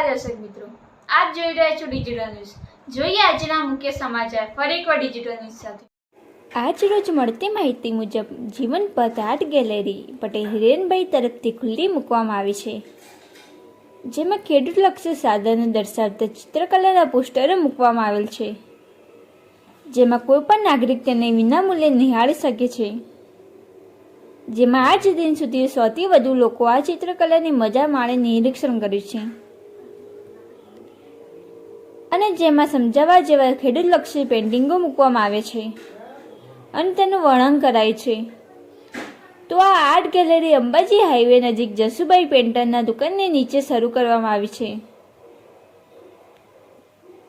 નમસ્કાર દર્શક મિત્રો, આપ જોઈ રહ્યા છો ડિજિટલ ન્યૂઝ। જોઈએ આજના મુખ્ય સમાચાર ફરી એકવાર ડિજિટલ ન્યૂઝ સાથે। આજ રોજ મળતી માહિતી મુજબ જીવનપથ આર્ટ ગેલેરી પટેલ હિરેનભાઈ તરફથી ખુલ્લી મૂકવામાં આવી છે, જેમાં ખેડૂતલક્ષી સાધનો દર્શાવતા ચિત્રકલાના પોસ્ટરો મૂકવામાં આવેલ છે, જેમાં કોઈપણ નાગરિક તેને વિનામૂલ્યે નિહાળી શકે છે। જેમાં આજ દિન સુધી 100થી વધુ લોકો આ ચિત્રકલાની મજા માણી નિરીક્ષણ કર્યું છે અને જેમાં સમજાવવા જેવા ખેડૂતલક્ષી પેઇન્ટિંગો મૂકવામાં આવે છે અને તેનું વર્ણન કરાય છે। તો આ આર્ટ ગેલેરી અંબાજી હાઈવે નજીક જસુભાઈ પેન્ટરના દુકાનની નીચે શરૂ કરવામાં આવી છે।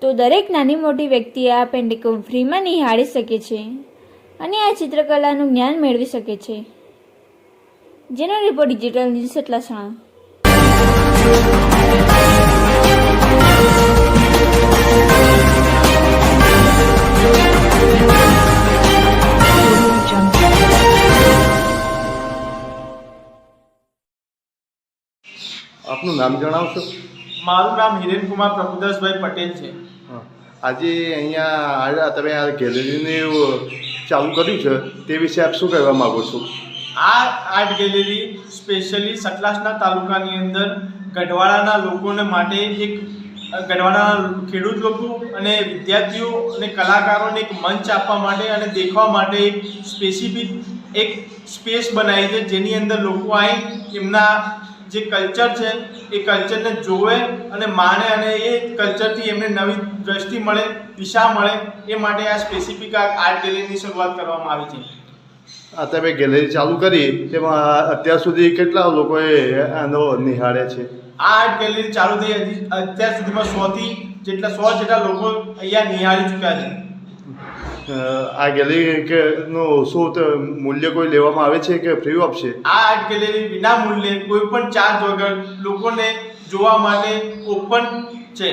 તો દરેક નાની મોટી વ્યક્તિ આ પેઇન્ટિંગો ફ્રીમાં નિહાળી શકે છે અને આ ચિત્રકલાનું જ્ઞાન મેળવી શકે છે। જેનો રિપોર્ટ ડિજિટલ ન્યૂઝ સતલાસણા। આપનું નામ જણાવશો? મારું નામ હિરેનકુમાર પ્રભુદાસભાઈ પટેલ છે। આજે અહીંયા તમે આ ગેલેરીને ચાલુ કર્યું છે તે વિશે આપ શું કહેવા માગો છો? આ આર્ટ ગેલેરી સ્પેશિયલી સતલાસના તાલુકાની અંદર ગઢવાડાના લોકોને માટે એક ગઢવાડાના ખેડૂત લોકો અને વિદ્યાર્થીઓ અને કલાકારોને એક મંચ આપવા માટે અને દેખવા માટે એક સ્પેસિફિક એક સ્પેસ બનાવી છે, જેની અંદર લોકો આવી એમના જે કલ્ચર છે એ કલ્ચરને જોવે અને માણે અને એ કલ્ચરથી એમને નવી દ્રષ્ટિ મળે, દિશા મળે, એ માટે આ સ્પેસિફિક આર્ટ ગેલેરીની શરૂઆત કરવામાં આવી છે। આ તમે ગેલેરી ચાલુ કરી તેમાં અત્યાર સુધી કેટલા લોકોએ આનો નિહાળે છે? આ આર્ટ ગેલેરી ચાલુ થઈ અત્યાર સુધીમાં 100 જેટલા લોકો અહીંયા નિહાળી ચૂક્યા છે। આ ગેલેરીનું શું મૂલ્ય કોઈ લેવામાં આવે છે કે ફ્રી ઓફ છે? આ આર્ટ ગેલેરી વિના મૂલ્યે કોઈ પણ ચાર્જ વગર લોકોને જોવા માટે ઓપન છે।